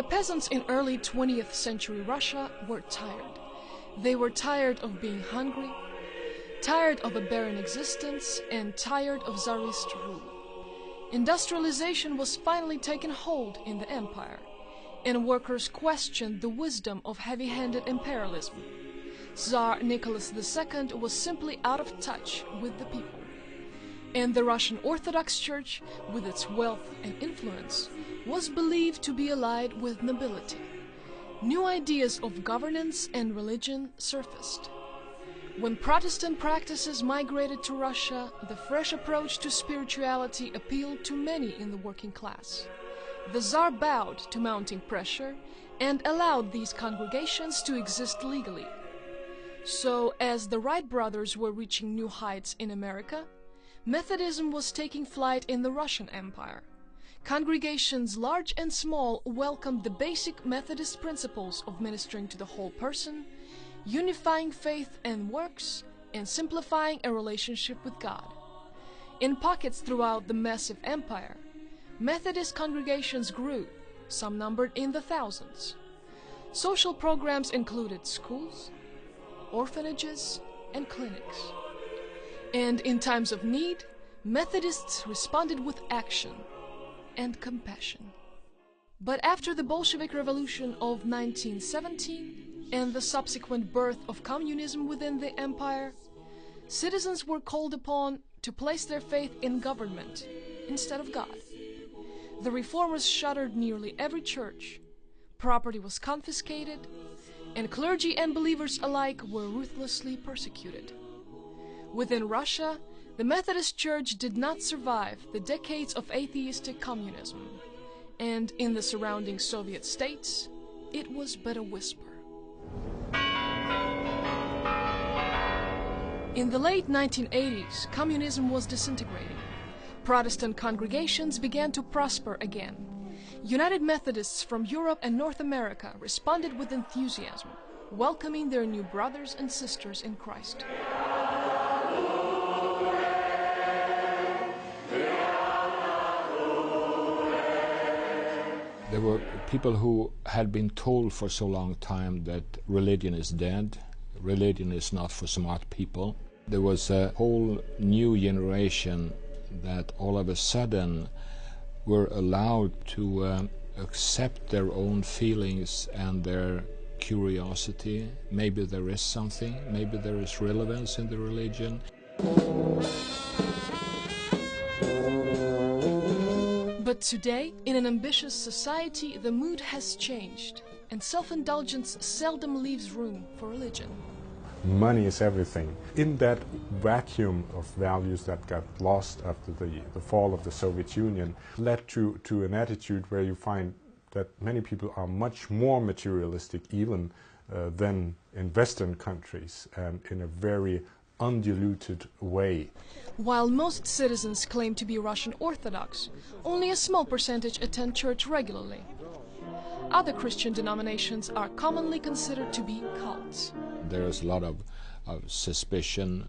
The peasants in early 20th century Russia were tired. They were tired of being hungry, tired of a barren existence, and tired of Tsarist rule. Industrialization was finally taken hold in the empire, and workers questioned the wisdom of heavy-handed imperialism. Tsar Nicholas II was simply out of touch with the people. And the Russian Orthodox Church, with its wealth and influence, was believed to be allied with nobility. New ideas of governance and religion surfaced. When Protestant practices migrated to Russia, the fresh approach to spirituality appealed to many in the working class. The Tsar bowed to mounting pressure and allowed these congregations to exist legally. So, as the Wright brothers were reaching new heights in America, Methodism was taking flight in the Russian Empire. Congregations large and small welcomed the basic Methodist principles of ministering to the whole person, unifying faith and works, and simplifying a relationship with God. In pockets throughout the massive empire, Methodist congregations grew, some numbered in the thousands. Social programs included schools, orphanages, and clinics. And in times of need, Methodists responded with action and compassion. But after the Bolshevik Revolution of 1917 and the subsequent birth of communism within the empire, citizens were called upon to place their faith in government instead of God. The reformers shuttered nearly every church, property was confiscated, and clergy and believers alike were ruthlessly persecuted. Within Russia, the Methodist Church did not survive the decades of atheistic communism, and in the surrounding Soviet states, it was but a whisper. In the late 1980s, communism was disintegrating. Protestant congregations began to prosper again. United Methodists from Europe and North America responded with enthusiasm, welcoming their new brothers and sisters in Christ. There were people who had been told for so long time that religion is dead, religion is not for smart people. There was a whole new generation that all of a sudden were allowed to accept their own feelings and their curiosity. Maybe there is something, maybe there is relevance in the religion. But today, in an ambitious society, the mood has changed, and self-indulgence seldom leaves room for religion. Money is everything. In that vacuum of values that got lost after the fall of the Soviet Union led to an attitude where you find that many people are much more materialistic even than in Western countries, and in a very undiluted way. While most citizens claim to be Russian Orthodox, only a small percentage attend church regularly. Other Christian denominations are commonly considered to be cults. There is a lot of suspicion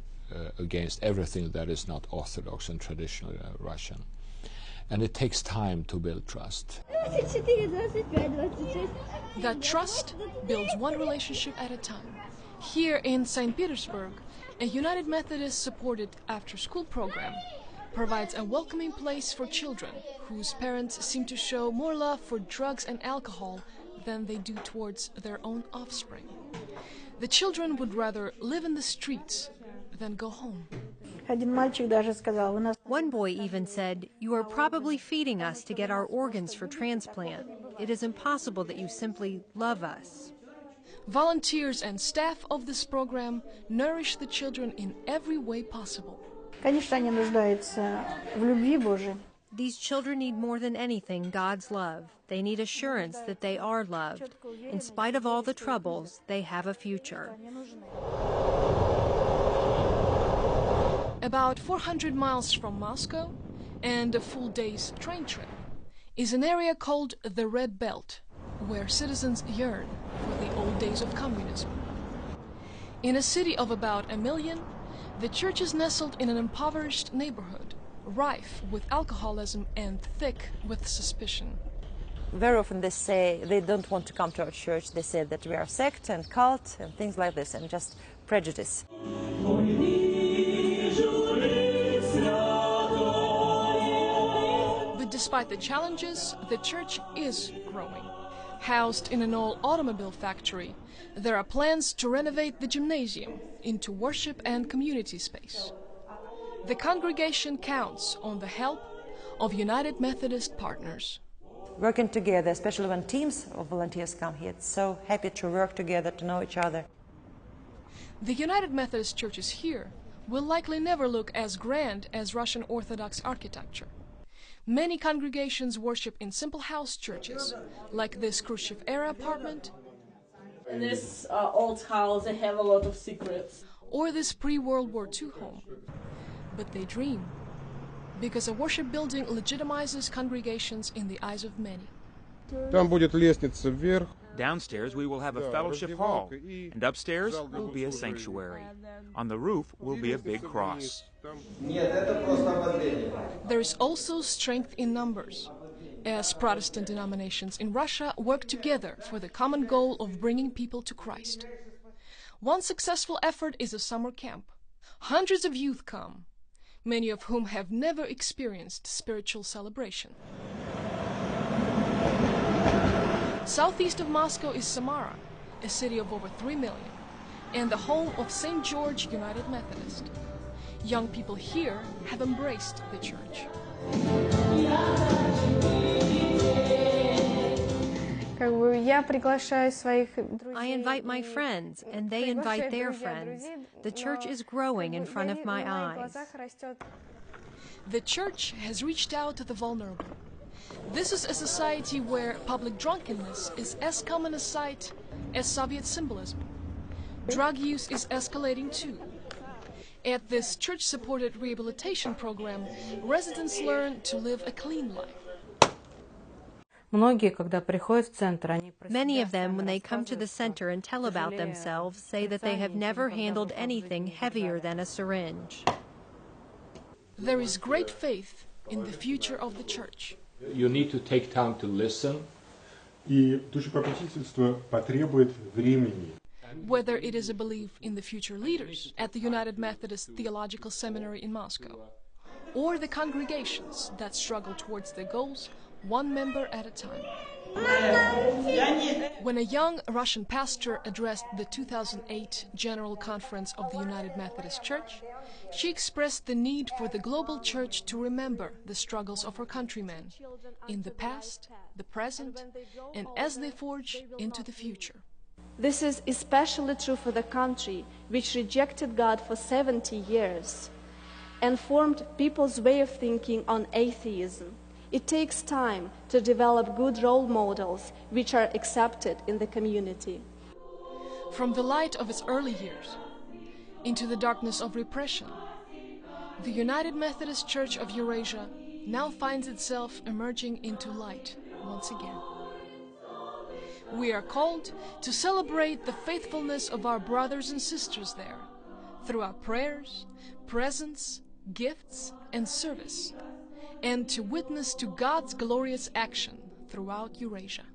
against everything that is not Orthodox and traditional Russian. And it takes time to build trust. That trust builds one relationship at a time. Here in St. Petersburg, a United Methodist-supported after-school program provides a welcoming place for children whose parents seem to show more love for drugs and alcohol than they do towards their own offspring. The children would rather live in the streets than go home. One boy even said, "You are probably feeding us to get our organs for transplant. It is impossible that you simply love us." Volunteers and staff of this program nourish the children in every way possible. These children need more than anything God's love. They need assurance that they are loved. In spite of all the troubles, they have a future. About 400 miles from Moscow, and a full day's train trip, is an area called the Red Belt, where citizens yearn for the old days of communism. In a city of about 1 million, the church is nestled in an impoverished neighborhood, rife with alcoholism and thick with suspicion. Very often they say they don't want to come to our church. They say that we are a sect and cult and things like this, and just prejudice. But despite the challenges, the church is growing. Housed in an old automobile factory, there are plans to renovate the gymnasium into worship and community space. The congregation counts on the help of United Methodist partners. Working together, especially when teams of volunteers come here, it's so happy to work together, to know each other. The United Methodist churches here will likely never look as grand as Russian Orthodox architecture. Many congregations worship in simple house churches, like this Khrushchev-era apartment, In this old house, they have a lot of secrets. or this pre-World War II home. But they dream, because a worship building legitimizes congregations in the eyes of many. Там будет лестница вверх. Downstairs we will have a fellowship hall, and upstairs will be a sanctuary. On the roof will be a big cross. There is also strength in numbers, as Protestant denominations in Russia work together for the common goal of bringing people to Christ. One successful effort is a summer camp. Hundreds of youth come, many of whom have never experienced spiritual celebration. Southeast of Moscow is Samara, a city of over 3 million, and the home of St. George United Methodist. Young people here have embraced the church. I invite my friends, and they invite their friends. The church is growing in front of my eyes. The church has reached out to the vulnerable. This is a society where public drunkenness is as common a sight as Soviet symbolism. Drug use is escalating too. At this church-supported rehabilitation program, residents learn to live a clean life. Many of them, when they come to the center and tell about themselves, say that they have never handled anything heavier than a syringe. There is great faith in the future of the church. You need to take time to listen. И душепопечительство потребует времени. Whether it is a belief in the future leaders at the United Methodist Theological Seminary in Moscow, or the congregations that struggle towards their goals one member at a time. When a young Russian pastor addressed the 2008 General Conference of the United Methodist Church, she expressed the need for the global church to remember the struggles of her countrymen in the past, the present, and as they forge into the future. This is especially true for the country which rejected God for 70 years and formed people's way of thinking on atheism. It takes time to develop good role models which are accepted in the community. From the light of its early years into the darkness of repression, the United Methodist Church of Eurasia now finds itself emerging into light once again. We are called to celebrate the faithfulness of our brothers and sisters there through our prayers, presence, gifts, and service, and to witness to God's glorious action throughout Eurasia.